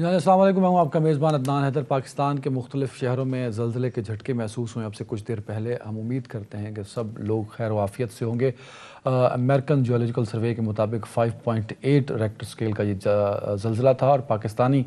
अस्सलाम वालेकुम, मैं हूं आपका मेज़बान अदनान हैदर। पाकिस्तान के मुख्तलिफ शहरों में ज़लज़ले के झटके महसूस हुए अब से कुछ देर पहले। हम उम्मीद करते हैं कि सब लोग खैर वाफ़ियत से होंगे। अमेरिकन जियोलॉजिकल सर्वे के मुताबिक 5.8 रेक्टर स्केल का ये ज़लज़ला था और पाकिस्तानी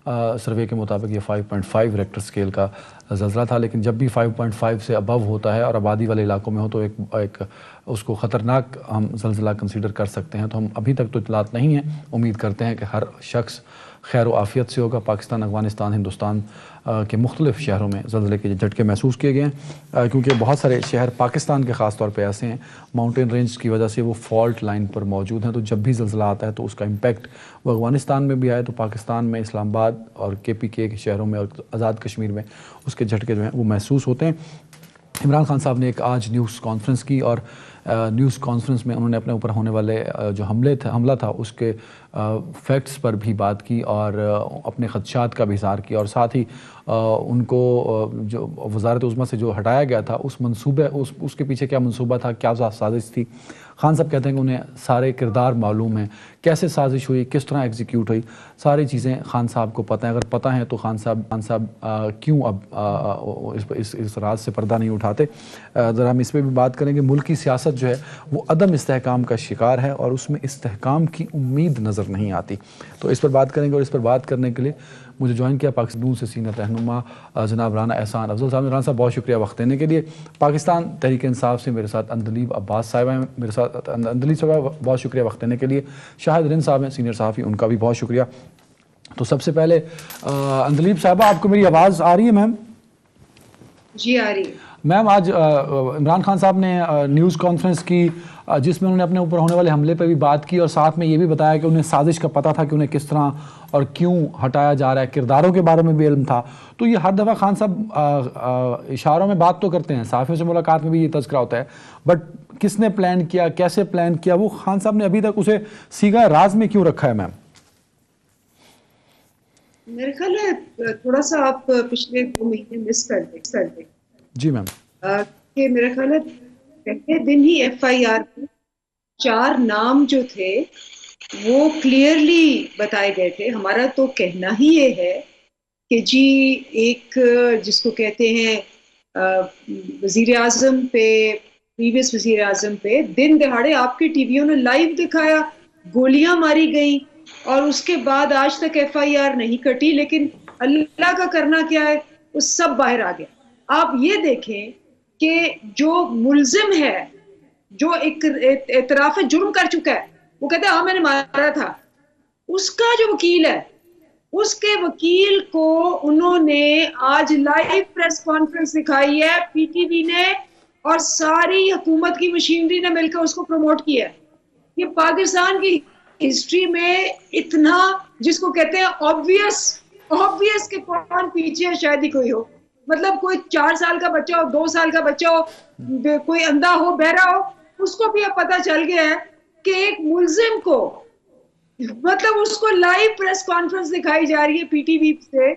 सर्वे के मुताबिक ये 5.5 रेक्टर स्केल का ज़लज़ला था। लेकिन जब भी 5.5 से अबव होता है और आबादी वाले इलाकों में हो तो एक उसको ख़तरनाक हम ज़लज़ला कंसीडर कर सकते हैं। तो हम अभी तक तो इतलात नहीं है, उम्मीद करते हैं कि हर शख्स खैर व आफ़ियत से होगा। पाकिस्तान, अफ़गानिस्तान, हिंदुस्तान के मुख्तलिफ शहरों में ज़लज़ले के झटके महसूस किए गए हैं, क्योंकि बहुत सारे शहर पाकिस्तान के ख़ास तौर पे ऐसे हैं माउंटेन रेंज की वजह से वो फॉल्ट लाइन पर मौजूद हैं। तो जब भी ज़लज़ला आता है तो उसका इम्पैक्ट वो अफ़गानिस्तान में भी आए तो पाकिस्तान में इस्लामाबाद और KPK के शहरों में और आज़ाद कश्मीर में उसके झटके जो हैं वो महसूस होते हैं। इमरान खान साहब ने एक आज न्यूज़ कॉन्फ्रेंस की और न्यूज़ कॉन्फ्रेंस में उन्होंने अपने ऊपर होने वाले जो हमला था उसके फैक्ट्स पर भी बात की और अपने ख़दशात का भी इज़हार किया और साथ ही उनको जो वज़ारत उज़्मा से जो हटाया गया था उस मंसूबे उसके पीछे क्या मंसूबा था, क्या साजिश थी। खान साहब कहते हैं कि उन्हें सारे किरदार मालूम हैं, कैसे साजिश हुई, किस तरह एग्जीक्यूट हुई, सारी चीज़ें खान साहब को पता है। अगर पता है तो खान साहब क्यों अब इस राज से पर्दा नहीं उठाते। ज़रा हम इस पर भी बात करेंगे। मुल्क की सियासत जो है वो अदम इस्तेहकाम का शिकार है और उसमें इस्तेहकाम की उम्मीद नज़र नहीं आती। तो इस पर बात करेंगे और इस पर बात करने के लिए मुझे ज्वाइन किया पाकिस्तान से सीनियर रहनुमा जनाब राना एहसान अफजल साहब। राना साहब बहुत शुक्रिया वक्त देने के लिए। पाकिस्तान तहरीक इंसाफ से मेरे साथ अंदलीब अब्बास साहब हैं, मेरे साथ अंदलीब साहब बहुत शुक्रिया वक्त देने के लिए। शाहिद रिन साहब हैं सीनियर सहाफ़ी, उनका भी बहुत शुक्रिया। तो सबसे पहले अंदलीब साहबा, आपको मेरी आवाज़ आ रही है मैम? जी आ रही है मैम। आज इमरान खान साहब ने न्यूज़ कॉन्फ्रेंस की जिसमें उन्होंने अपने ऊपर होने वाले हमले पर भी बात की और साथ में ये भी बताया कि उन्हें साजिश का पता था कि उन्हें किस तरह और क्यों हटाया जा रहा है, किरदारों के बारे में भी इल्म था। तो ये हर दफ़ा खान साहब इशारों में बात तो करते हैं, सहाफ़ियों से मुलाकात में भी ये तज़किरा होता है, बट किसने प्लान किया, कैसे प्लान किया, वो खान साहब ने अभी तक उसे सीगा राज में क्यों रखा है मैम? मेरे ख्याल है थोड़ा सा आप पिछले 2 महीने मिस कर दे जी मैम। कि मेरे ख्याल है पहले दिन ही FIR में 4 नाम जो थे वो क्लियरली बताए गए थे। हमारा तो कहना ही ये है कि जी एक जिसको कहते हैं वजीर आजम पे, प्रीवियस वजीर आजम पे दिन दहाड़े आपके टीवियों ने लाइव दिखाया, गोलियां मारी गई और उसके बाद आज तक FIR नहीं कटी। लेकिन अल्लाह का करना क्या है, वो सब बाहर आ गया। आप ये देखें कि जो मुल्जिम है, जो एक एतराफ जुर्म कर चुका है, वो कहता है हाँ मैंने मारा था, उसका जो वकील है, उसके वकील को उन्होंने आज लाइव प्रेस कॉन्फ्रेंस दिखाई है PTV ने और सारी हुकूमत की मशीनरी ने मिलकर उसको प्रमोट किया है। ये पाकिस्तान की हिस्ट्री में इतना, जिसको कहते हैं ऑब्वियस के कौन पीछे है, शायद ही कोई हो। मतलब कोई 4 साल का बच्चा हो, 2 साल का बच्चा हो, कोई अंधा हो, बहरा हो, उसको भी अब पता चल गया है कि एक मुल्जिम को, मतलब उसको लाइव प्रेस कॉन्फ्रेंस दिखाई जा रही है PTV से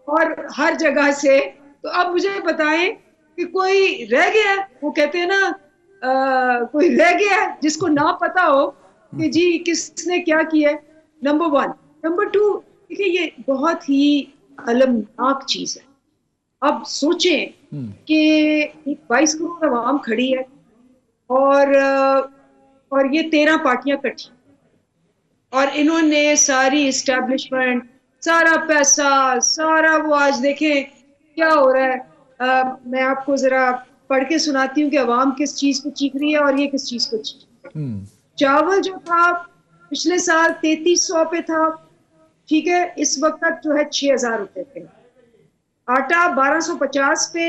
और हर जगह से। तो अब मुझे बताएं कि कोई रह गया, वो कहते हैं ना कोई रह गया जिसको ना पता हो कि जी किसने क्या किया है। नंबर 1। नंबर 2, देखिए ये बहुत ही अलमनाक चीज है। अब सोचें कि 22 करोड़ आवाम खड़ी है और ये 13 पार्टियां इकट्ठी और इन्होंने सारी इस्टेब्लिशमेंट, सारा पैसा, सारा वो, आज देखें क्या हो रहा है। मैं आपको जरा पढ़ के सुनाती हूँ कि अवाम किस चीज को चीख रही है और ये किस चीज को चीख रही है। चावल जो था पिछले साल 3300 पे था, ठीक है, इस वक्त जो है 6000 रुपए पे। आटा 1250 पे,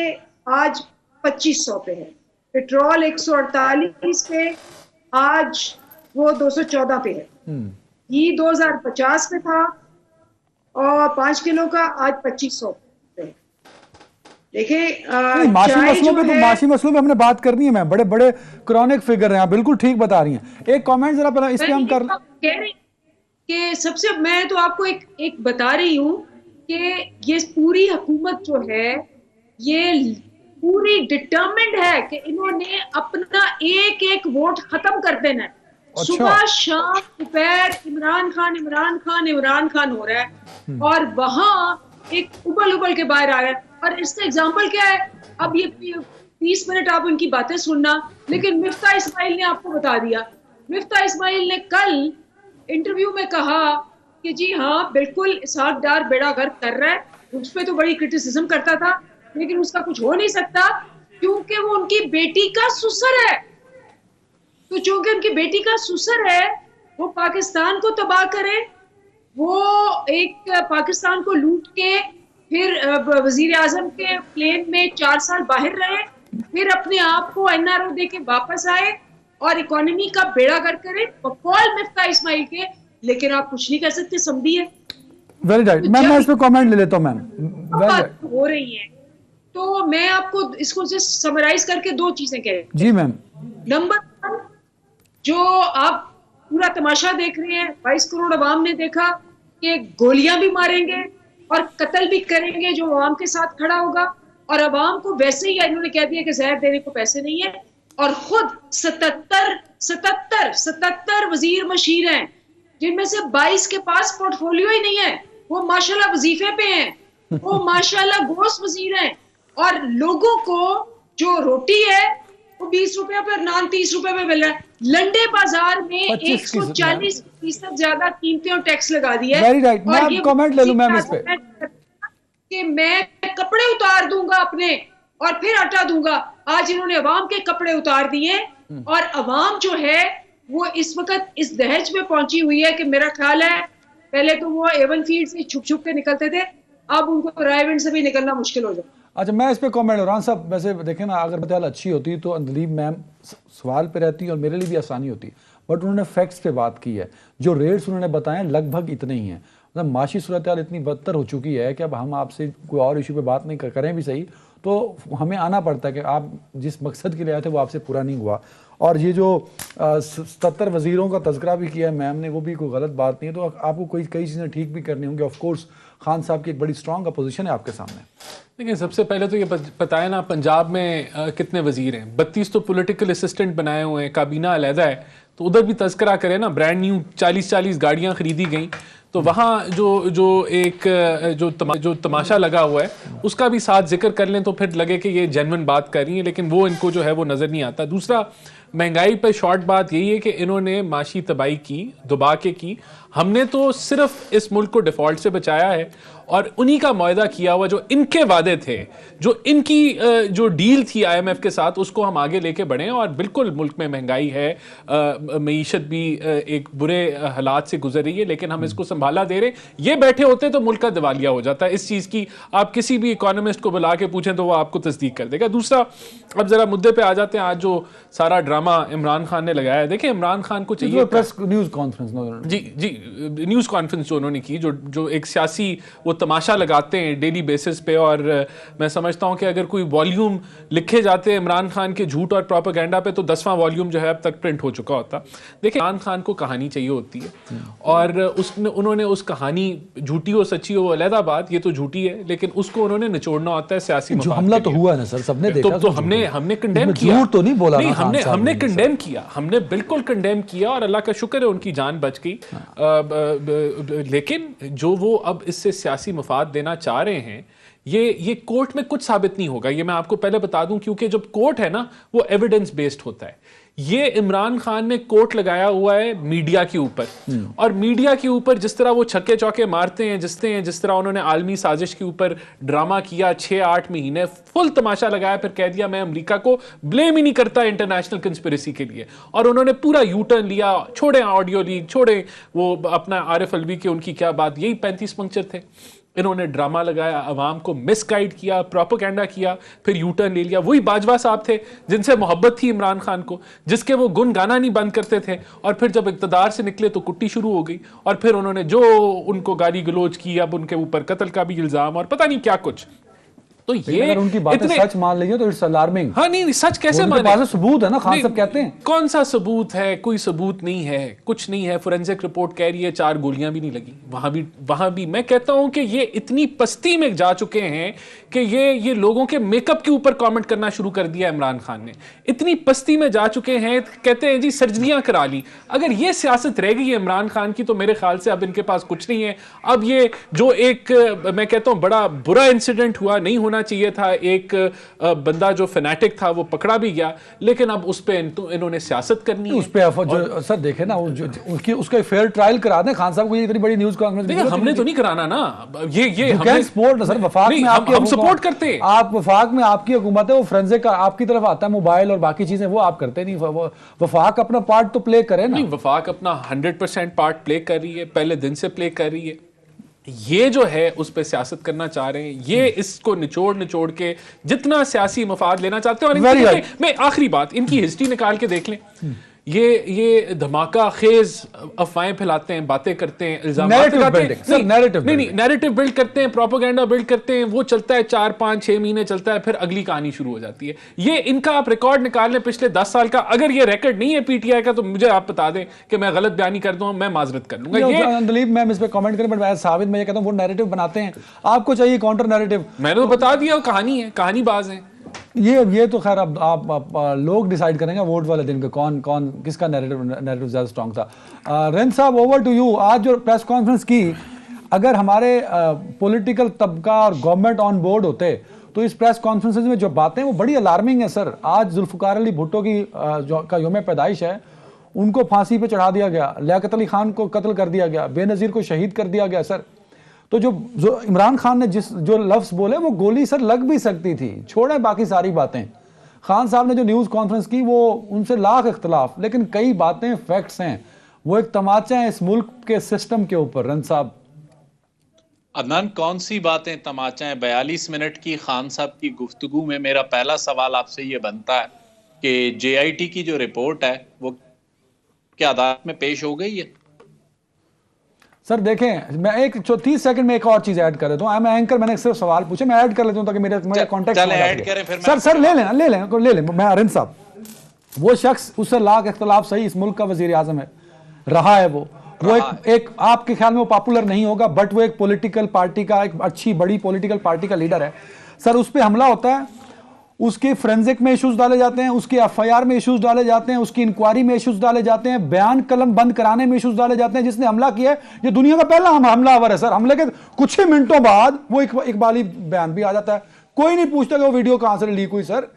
आज 2500 पे है। पेट्रोल 148 पे, आज वो 214 पे है। घी 2050 पे था और 5 किलो का, आज 2500 पे। देखिए माशी मसलों पे तो माशी मसलों पे हमने बात करनी है मैम, बड़े बड़े क्रॉनिक फिगर हैं, आप बिल्कुल ठीक बता रही हैं। एक कमेंट जरा पहले इस पे हम कर कह रही कि सबसे, मैं तो आपको एक बता रही हूँ कि ये पूरी हुकूमत जो है ये पूरी डिटर्मिन्ड है कि इन्होंने अपना एक एक वोट खत्म कर देना है। सुबह शाम दोपहर इमरान खान इमरान खान इमरान खान हो रहा है और वहां एक उबल के बाहर आ रहा है। और इसका एग्जाम्पल क्या है? अब ये 30 मिनट आप उनकी बातें सुनना, लेकिन मिफ्ता इस्माइल ने आपको बता दिया। मिफ्ता इस्माइल ने कल इंटरव्यू में कहा कि जी हाँ बिल्कुल इसहाक डार बेड़ा गर्क कर रहा है, उस पर तो बड़ी क्रिटिसिज्म करता था, लेकिन उसका कुछ हो नहीं सकता क्योंकि वो उनकी बेटी का ससुर है। तो चूंकि उनकी बेटी का ससुर है, वो पाकिस्तान को तबाह करे, वो एक पाकिस्तान को लूट के फिर वजीर आजम के प्लेन में 4 साल बाहर रहे, फिर अपने आप को एनआरओ दे के वापस आए और इकोनॉमी का बेड़ा गर्क करे बकौल मिफ्ता इस्माइल के। लेकिन आप कुछ नहीं कर सकते, समझी है। वेरी राइट मैम, मैं इस पे कमेंट ले लेता हूं मैम। बात हो रही है तो मैं आपको इसको समराइज करके 2 चीजें कह रही हूं। जी मैम। नंबर 1, जो आप पूरा तमाशा देख रहे हैं, 22 करोड़ अवाम ने देखा कि गोलियां भी मारेंगे और कत्ल भी करेंगे जो अवाम के साथ खड़ा होगा, और अवाम को वैसे ही इन्होंने कह दिया कि जहर देने को पैसे नहीं है, और खुद 77 वजीर मशीर हैं जिनमें से 22 के पास पोर्टफोलियो ही नहीं है। वो माशाल्लाह वजीफे पे हैं, वो माशाल्लाह गोश्त वजीर हैं, और लोगों को जो रोटी है वो 20 रुपए पर, नान 30 रुपए में मिल रहा है। लंडे बाजार में 140% ज्यादा कीमतें और टैक्स लगा दिया है। वेरी राइट, मैं कमेंट ले लूं मैम इस पे कि मैं कपड़े उतार दूंगा अपने और फिर आटा दूंगा। आज इन्होंने अवाम के कपड़े उतार दिए और अवाम जो है वो इस वक्त इस दहेज में पहुंची हुई है कि मेरा ख्याल है पहले तो वो एवन फील्ड से छुप के निकलते थे, अब उनको रायविंड से भी निकलना मुश्किल हो जाए। अच्छा, मैं इस पे कमेंट हो रहा हूँ साहब। वैसे देखें ना, अगर बता अच्छी होती तो अंदलीब मैम सवाल पे रहती और मेरे लिए भी आसानी होती, बट उन्होंने फैक्ट्स पे बात की है। जो रेट्स उन्होंने बताए लगभग इतने ही हैं। मतलब माशी सूरत हाल इतनी बदतर हो चुकी है कि अब हम आपसे कोई और इशू पे बात नहीं करें भी सही तो हमें आना पड़ता है कि आप जिस मकसद के लिए आए थे वो आपसे पूरा नहीं हुआ। और ये जो 77 वजीरों का तज़किरा भी किया है मैम ने, वो भी कोई गलत बात नहीं है। तो आपको कई चीज़ें ठीक भी करनी होंगी। ऑफ कोर्स खान साहब की एक बड़ी स्ट्रॉन्ग अपोजिशन है आपके सामने। देखिए, सबसे पहले तो ये पता है ना पंजाब में कितने वजीर हैं। 32 तो पॉलिटिकल असिस्टेंट बनाए हुए हैं, काबीना अलहदा है, तो उधर भी तज़किरा करें ना। ब्रांड न्यू 40 गाड़ियाँ खरीदी गई, तो वहाँ जो तमाशा लगा हुआ है उसका भी साथ जिक्र कर लें तो फिर लगे कि ये जेन्युइन बात कर रही है, लेकिन वो इनको जो है वो नज़र नहीं आता। दूसरा, महंगाई पर शॉर्ट बात यही है कि इन्होंने माशी तबाही की, दुबा के की। हमने तो सिर्फ इस मुल्क को डिफ़ॉल्ट से बचाया है और उन्हीं का मुआहदा किया हुआ जो इनके वादे थे, जो इनकी जो डील थी IMF के साथ, उसको हम आगे लेके बढ़े। और बिल्कुल मुल्क में महंगाई है, मईशत भी एक बुरे हालात से गुजर रही है, लेकिन हम इसको संभाला दे रहे। ये बैठे होते तो मुल्क का दिवालिया हो जाता है। इस चीज़ की आप किसी भी इकोनॉमिस्ट को बुला के पूछें तो वो आपको तस्दीक कर देगा। दूसरा, अब जरा मुद्दे पे आ जाते हैं। आज जो सारा ड्रामा इमरान खान ने लगाया है, देखिए इमरान खान को चाहिए प्रेस न्यूज़ कॉन्फ्रेंस, जी न्यूज़ कॉन्फ्रेंस जो उन्होंने की, जो एक सियासी वो तमाशा लगाते हैं डेली बेसिस पे। और मैं समझता हूं कि अगर कोई वॉल्यूम लिखे जाते हैं इमरान खान के झूठ और प्रोपेगेंडा पे तो 10वां वॉल्यूम जो है अब तक प्रिंट हो चुका होता। देखिए, इमरान खान को कहानी चाहिए होती है और उन्होंने उस कहानी झूठी हो सच्ची हो वो अलहदा बात, ये तो झूठी है, लेकिन उसको उन्होंने निचोड़ना होता है सियासी मफाद। हमला तो हुआ है ना सर, सबने देखा। तो हमने कंडेम किया, झूठ तो नहीं बोला, नहीं हमने कंडेम किया, हमने बिल्कुल कंडेम किया और अल्लाह का शुक्र है उनकी जान बच गई। लेकिन जो वो अब इससे सियासी मफाद देना चाह रहे हैं, ये कोर्ट में कुछ साबित नहीं होगा। ये मैं आपको पहले बता दूं, क्योंकि जब कोर्ट है ना वो एविडेंस बेस्ड होता है। ये इमरान खान ने कोर्ट लगाया हुआ है मीडिया के ऊपर, और मीडिया के ऊपर जिस तरह वो छक्के चौके मारते हैं, जिस तरह उन्होंने आलमी साजिश के ऊपर ड्रामा किया 6-8 महीने, फुल तमाशा लगाया, फिर कह दिया मैं अमेरिका को ब्लेम ही नहीं करता इंटरनेशनल कंस्पिरेसी के लिए। और उन्होंने पूरा यू टर्न लिया, छोड़े ऑडियो लीक, छोड़े वो अपना आरिफ अलवी की उनकी क्या बात, यही 35 पंक्चर थे। इन्होंने ड्रामा लगाया, अवाम को मिसगाइड किया, प्रोपेगेंडा किया, फिर यू टर्न ले लिया। वही बाजवा साहब थे जिनसे मोहब्बत थी इमरान खान को, जिसके वो गुन गाना नहीं बंद करते थे, और फिर जब इक़्तिदार से निकले तो कुट्टी शुरू हो गई, और फिर उन्होंने जो उनको गाली गलोच की, अब उनके ऊपर कत्ल का भी इल्ज़ाम और पता नहीं क्या कुछ। तो ये अगर उनकी बातें सच मान लीजिए तो इट्स अलार्मिंग। हाँ नहीं, सच कैसे उनके पास सबूत है ना, खान साहब कहते हैं। कौन सा सबूत है? कोई सबूत नहीं है, कुछ नहीं है। फोरेंसिक रिपोर्ट कह रही है 4 गोलियां भी नहीं लगी। वहां भी मैं कहता हूं कि ये इतनी पस्ती में जा चुके हैं कि ये लोगों के मेकअप के ऊपर कमेंट करना शुरू कर दिया इमरान खान ने। इतनी पस्ती में जा चुके हैं, कहते हैं जी सर्जरियां करा ली। अगर ये सियासत रह गई है इमरान खान की तो मेरे ख्याल से अब इनके पास कुछ नहीं है। अब ये जो एक मैं कहता हूं बड़ा बुरा इंसिडेंट हुआ, नहीं होना चाहिए था, एक बंदा जो फैनेटिक था वो पकड़ा भी गया, लेकिन अब उस पे इन्होंने सियासत करनी है। उस पे जो सर देखे ना, उसका फेयर ट्रायल करा दें खान साहब को। ये इतनी बड़ी न्यूज़ कॉन्फ्रेंस देखिए, हमने तो नहीं कराना ना ये हमने सपोर्ट सर, वफाक में हम सपोर्ट करते हैं। आप वफाक में आपकी हुकूमत है, वो फोरेंसिक आपकी तरफ आता है, मोबाइल और बाकी चीजें वो आप करते नहीं। वफाक अपना पार्ट तो प्ले करे ना। नहीं, वफाक अपना 100% पार्ट प्ले कर रही है, पहले दिन से प्ले कर रही है। ये जो है उस पर सियासत करना चाह रहे हैं, ये इसको निचोड़ के जितना सियासी मफाद लेना चाहते हैं। और मैं आखिरी बात, इनकी हिस्ट्री निकाल के देख लें। ये धमाका खेज अफवाहें फैलाते हैं, बातें करते हैं, इल्जाम लगाते हैं। नैरेटिव बिल्ड करते हैं, प्रोपेगेंडा बिल्ड करते हैं। वो चलता है 4, 5, 6 महीने चलता है, फिर अगली कहानी शुरू हो जाती है। ये इनका आप रिकॉर्ड निकाल लें पिछले 10 साल का। अगर ये रिकॉर्ड नहीं है पीटीआई का तो मुझे आप बता दें कि मैं गलत बयानी कर दूं, मैं माजरत कर लूंगा। ये दलीप मैम इस पे कमेंट करें, बट साबित मैं ये कहता हूं वो नैरेटिव बनाते हैं, आपको चाहिए काउंटर नैरेटिव। मैंने तो बता दिया, कहानी है, कहानीबाज है। ये तो खैर अब आप लोग डिसाइड करेंगे वोट वाले दिन पे कौन किसका नैरेटिव ज्यादा स्ट्रांग था। रेन साहब, ओवर टू यू। आज जो प्रेस कॉन्फ्रेंस की, अगर हमारे पॉलिटिकल तबका और गवर्नमेंट ऑन बोर्ड होते तो इस प्रेस कॉन्फ्रेंस में जो बातें वो बड़ी अलार्मिंग है सर। आज जुल्फकार अली भुट्टो की का यौम पैदाइश है, उनको फांसी पे चढ़ा दिया गया, लियाकत अली खान को कत्ल कर दिया गया, बेनज़ीर को शहीद कर दिया गया सर। तो जो इमरान खान ने जो लफ्ज बोले वो गोली सर लग भी सकती थी, छोड़े बाकी सारी बातें। खान साहब ने जो न्यूज़ कॉन्फ्रेंस की वो उनसे लाख इख्तलाफ, लेकिन कई बातें फैक्ट्स हैं। वो एक तमाचा है इस मुल्क के सिस्टम के ऊपर। रन साहब, अदनान, कौन सी बातें तमाचा है? 42 मिनट की खान साहब की गुफ्तगू में मेरा पहला सवाल आपसे ये बनता है कि JIT की जो रिपोर्ट है वो क्या अदालत में पेश हो गई है? सर देखें, मैं एक 30 सेकंड में एक और चीज ऐड कर देता हूं। मैं एंकर, मैंने सिर्फ सवाल पूछे, मैं ऐड कर लेता हूं ताकि मेरे कॉन्टेक्स्ट ऐड करें फिर। सर ले लें। मैं अरिन साहब, वो शख्स, उससे लाख इख्तलाफ सही, इस मुल्क का वजीर आजम है, रहा है वो एक आपके ख्याल में वो पॉपुलर नहीं होगा, बट वो एक पॉलिटिकल पार्टी का, एक अच्छी बड़ी पॉलिटिकल पार्टी का लीडर है सर। उस पर हमला होता है, उसके फोरेंसिक में इश्यूज डाले जाते हैं, उसके FIR में इश्यूज डाले जाते हैं, उसकी इंक्वायरी में इश्यूज डाले जाते हैं, बयान कलम बंद कराने में इश्यूज डाले जाते हैं। जिसने हमला किया है ये दुनिया का पहला हमलावर है सर। हमले के कुछ ही मिनटों बाद वो इकबाली बयान भी आ जाता है, कोई नहीं पूछता कि वो वीडियो कहां से लीक हुई sir.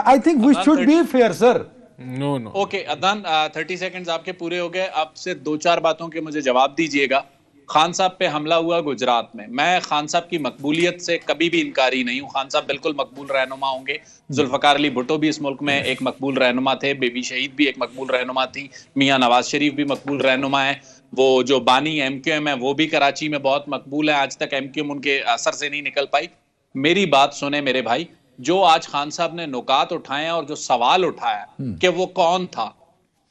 I think we should be fair sir. No okay Adnan, 30 seconds आपके पूरे हो गए। अब सिर्फ 2-4 बातों के मुझे जवाब दीजिएगा। खान साहब पे हमला हुआ गुजरात में, मैं खान साहब की मकबूलियत से कभी भी इनकारी नहीं हूं। खान साहब बिल्कुल मकबूल रहनुमा होंगे। जुल्फकार अली भुट्टो भी इस मुल्क में एक मकबूल रहनुमा थे, बेबी शहीद भी एक मकबूल रहनुमा थी, मियां नवाज शरीफ भी मकबूल रहनुमा है, वो जो बानी MQM है वो भी कराची में बहुत मकबूल है। आज तक MQM उनके असर से नहीं निकल पाई। मेरी बात सुने मेरे भाई, जो आज खान साहब ने नुकात उठाए और जो सवाल उठाया कि वो कौन था,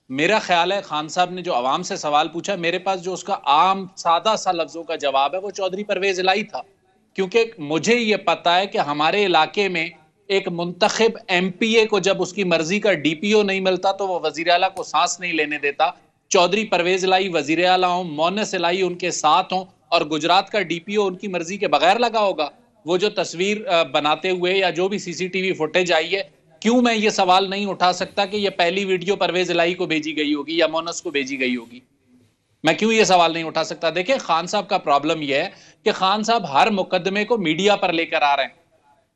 मेरा ख्याल है खान साहब ने जो अवाम से सवाल पूछा, मेरे पास जो उसका आम सादा सा लफ्जों का जवाब है वो चौधरी परवेज इलाही था। क्योंकि मुझे ये पता है कि हमारे इलाके में एक मुंतखब MPA को जब उसकी मर्जी का DPO नहीं मिलता तो वो वजीर आला को सांस नहीं लेने देता। चौधरी परवेज इलाही वजीर आला हों, मोनस इलाही उनके साथ हों और गुजरात का DPO उनकी मर्जी के बगैर लगा होगा। वो जो तस्वीर बनाते हुए या जो भी CCTV फुटेज आई है, क्यों मैं ये सवाल नहीं उठा सकता कि ये पहली वीडियो परवेज इलाही को भेजी गई होगी या मोनस को भेजी गई होगी? मैं क्यों ये सवाल नहीं उठा सकता? देखिए, खान साहब का प्रॉब्लम यह है कि खान साहब हर मुकदमे को मीडिया पर लेकर आ रहे हैं।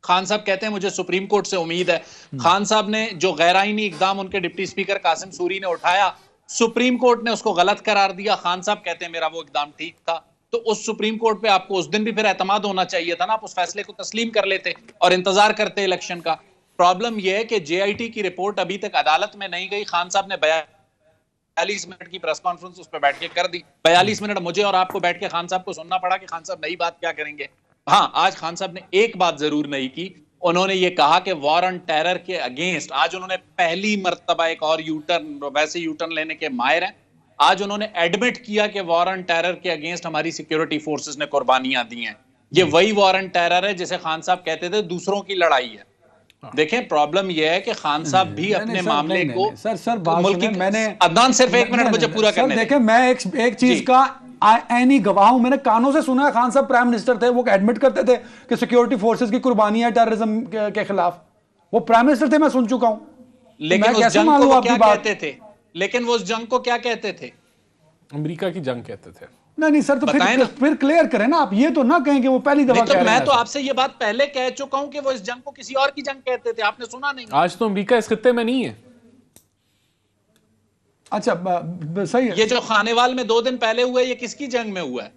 खान साहब कहते हैं मुझे सुप्रीम कोर्ट से उम्मीद है। खान साहब ने जो गैर-आईनी इकदाम उनके डिप्टी स्पीकर कासिम सूरी ने उठाया, सुप्रीम कोर्ट ने उसको गलत करार दिया। खान साहब कहते हैं मेरा वो इकदाम ठीक था। तो उस सुप्रीम कोर्ट पे आपको उस दिन भी फिर एतमाद होना चाहिए था ना, आप उस फैसले को तस्लीम कर लेते और इंतजार करते इलेक्शन का। प्रॉब्लम यह है कि JIT की रिपोर्ट अभी तक अदालत में नहीं गई। खान साहब ने 42 मिनट की प्रेस कॉन्फ्रेंस उस पर बैठ के कर दी। 42 मिनट मुझे और आपको बैठ के खान साहब को सुनना पड़ा कि खान साहब नई बात क्या करेंगे। हाँ, आज खान साहब ने एक बात जरूर नहीं की, उन्होंने ये कहा कि वॉर ऑन टेरर के अगेंस्ट आज उन्होंने पहली मर्तबा एक और यूटर्न, वैसे यूटर्न लेने के माहिर हैं। आज उन्होंने एडमिट किया कि वॉर ऑन टेरर के अगेंस्ट हमारी सिक्योरिटी फोर्सेस ने कुर्बानियां दी हैं। ये वही वॉर ऑन टेरर है जिसे खान साहब कहते थे दूसरों की लड़ाई है। देखें, प्रॉब्लम यह है कि खान साहब भी अपने मामले को सर बात मुल्क सुने, मैंने अदनान सिर्फ एक मिनट मुझे पूरा करने दें। देखें, मैं एक चीज का ऐनी गवाह हूं, मैंने कानों से सुना है खान साहब प्राइम मिनिस्टर थे, वो एडमिट करते थे कि सिक्योरिटी फोर्सेस की कुर्बानी है टेररिज्म के खिलाफ। वो प्राइम मिनिस्टर थे, मैं सुन चुका हूं। लेकिन उस जंग को वो क्या कहते थे? लेकिन वो उस जंग को क्या कहते थे? अमेरिका की जंग कहते थे। नहीं सर, तो फिर क्लियर करें ना आप, ये तो ना कहें कि वो पहली दफा कह रहे हैं। मैं तो आपसे ये बात पहले कह चुका हूं कि वो इस जंग को किसी और की जंग कहते थे, आपने सुना नहीं। आज तो अमेरिका इस खित्ते में नहीं है। अच्छा, सही है। ये जो खानेवाल में 2 दिन पहले हुआ है, ये किसकी जंग में हुआ है?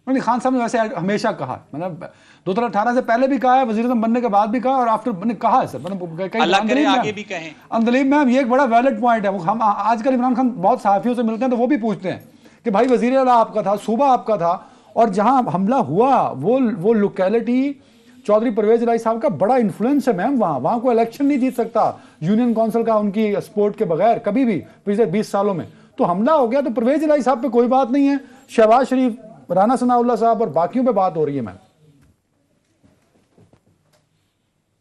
नहीं, खान साहब ने वैसे हमेशा कहा, मतलब 2018 से पहले भी कहा है, वजीर आज़म बनने के बाद भी कहा, और आफ्टर मैंने कहा है सर, मतलब अल्लाह करे आगे भी कहें। अंदलीब मैम, ये एक बड़ा वैलिड पॉइंट है। हम आजकल इमरान खान बहुत सहाफियों से मिलते हैं तो वो भी पूछते हैं कि भाई वजीर आला आपका था, सूबा आपका था, और जहां हमला हुआ वो लोकेलिटी चौधरी परवेज इलाही साहब का बड़ा इन्फ्लुएंस है मैम। वहां कोई इलेक्शन नहीं जीत सकता यूनियन काउंसिल का उनकी सपोर्ट के बगैर कभी भी पिछले 20 सालों में। तो हमला हो गया तो परवेज इलाही साहब पे कोई बात नहीं है, शहबाज शरीफ, राना सनाउल्लाह साहब और बाकियों पे बात हो रही है मैम।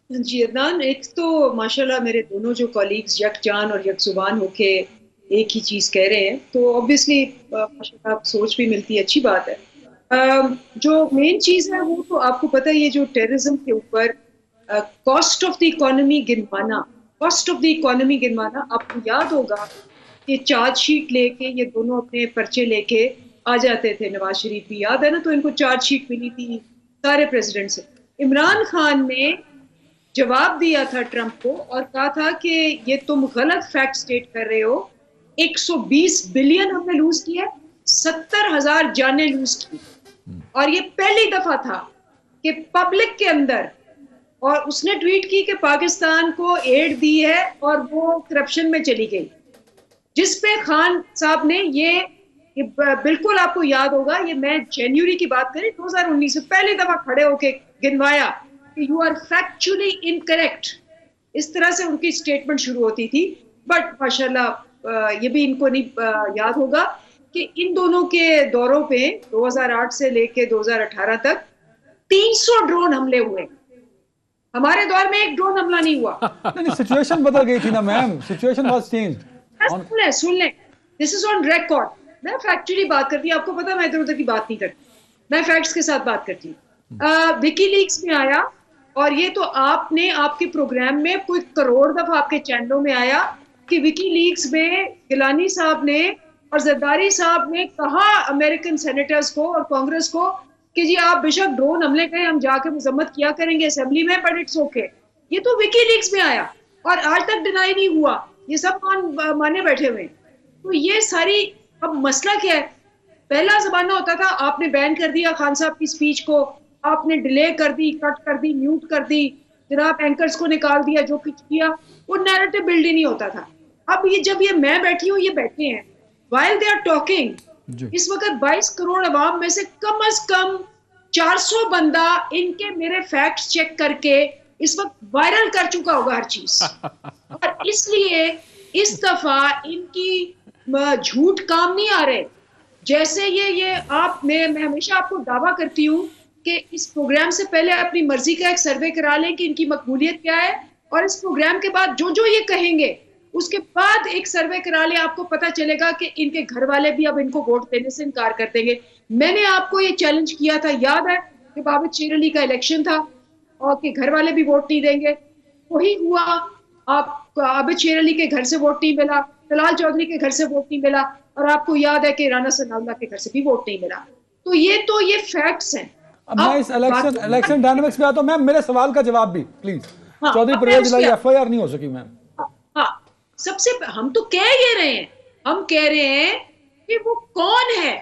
जी अदनान, एक तो माशाल्लाह मेरे दोनों जो कॉलीग्स यकजान और यकजुबान होके एक ही चीज कह रहे हैं, तो ऑब्वियसली माशाल्लाह सोच भी मिलती है, अच्छी बात है। जो मेन चीज है वो तो आपको पता है, ये जो टेररिज्म के ऊपर कॉस्ट ऑफ द इकोनॉमी गिनवाना, आपको याद होगा कि चार्जशीट लेके ये दोनों अपने पर्चे लेके आ जाते थे, नवाज शरीफ भी याद है ना, तो इनको चार्जशीट मिली थी सारे प्रेसिडेंट से। इमरान खान ने जवाब दिया था ट्रंप को और कहा था कि ये तुम गलत फैक्ट स्टेट कर रहे हो, 120 बिलियन हमने लूज किया, 70,000 जानें लूज की, और ये पहली दफा था कि पब्लिक के अंदर, और उसने ट्वीट की कि पाकिस्तान को एड दी है और वो करप्शन में चली गई, जिसपे खान साहब ने ये बिल्कुल आपको याद होगा, ये मैं जनवरी की बात करी 2019 से पहली दफा खड़े होके गिनवाया कि यू आर फैक्चुअली इनकरेक्ट, इस तरह से उनकी स्टेटमेंट शुरू होती थी। बट माशाल्लाह ये भी इनको नहीं याद होगा कि इन दोनों के दौरों पे 2008 से लेके 2018 तक 300 ड्रोन हमले हुए। हमारे दौर में एक ड्रोन हमला नहीं हुआ। नहीं, सिचुएशन बदल गई थी ना मैम, सिचुएशन वाज चेंज्ड। सुन ले, दिस इज ऑन रिकॉर्ड। मैं फैक्चुअली बात करती हूँ, आपको पता है मैं इधर उधर की बात नहीं करती, मैं फैक्ट्स के साथ बात करती हूँ। विकीलीक्स में आया, और ये तो आपने आपके प्रोग्राम में कोई करोड़ दफा आपके चैनलों में आया कि विकीलीक्स में गिलानी साहब ने और जरदारी साहब ने कहा अमेरिकन सेनेटर्स को और कांग्रेस को कि जी आप बेशक ड्रोन हमले करें, हम जाके मजम्मत किया करेंगे असेंबली में, बट इट्स ओके। ये तो विकीलीक्स में आया और आज तक डिनाई नहीं हुआ, ये सब माने बैठे हुए। तो ये सारी, अब मसला क्या है, पहला जमाना होता था आपने बैन कर दिया खान साहब की स्पीच को, आपने डिले कर दी, कट कर दी, म्यूट कर दी, जनाब एंकर्स को निकाल दिया, जो कुछ किया, वो नैरेटिव बिल्ड ही नहीं होता था। अब ये जब ये मैं बैठी हूँ, ये बैठे हैं, while they are talking, इस वक्त 22 करोड़ अवाम में से कम 400 बंदा इनके मेरे फैक्ट्स चेक करके इस वक्त वायरल कर चुका होगा हर चीज। और इसलिए इस दफा इनकी झूठ काम नहीं आ रहे। जैसे ये आप, मैं हमेशा आपको दावा करती हूँ कि इस प्रोग्राम से पहले अपनी मर्जी का एक सर्वे करा लें कि इनकी मकबूलियत क्या है, और इस प्रोग्राम के बाद जो ये कहेंगे उसके बाद एक सर्वे करा लें, आपको पता चलेगा कि इनके घर वाले भी अब इनको वोट देने से इनकार कर देंगे। मैंने आपको ये चैलेंज किया था, याद है कि बाबा शेर अली का इलेक्शन था और कि घर वाले भी वोट नहीं देंगे, वही हुआ। आप आबिद शेर अली के घर से वोट नहीं मिला, तलाल चौधरी के घर से वोट नहीं मिला, और आपको याद है कि राना सनाउल्लाह के घर से भी वोट नहीं मिला। तो ये फैक्ट्स हैं। अब मैं इस इलेक्शन डायनामिक्स में आता हूं मैम, मेरे सवाल का जवाब भी प्लीज। हाँ, चौधरी परवेज इलाही एफआईआर नहीं हो सकी मैम। हाँ, सबसे हम तो कह ये रहे हैं, हम कह रहे हैं कि वो कौन है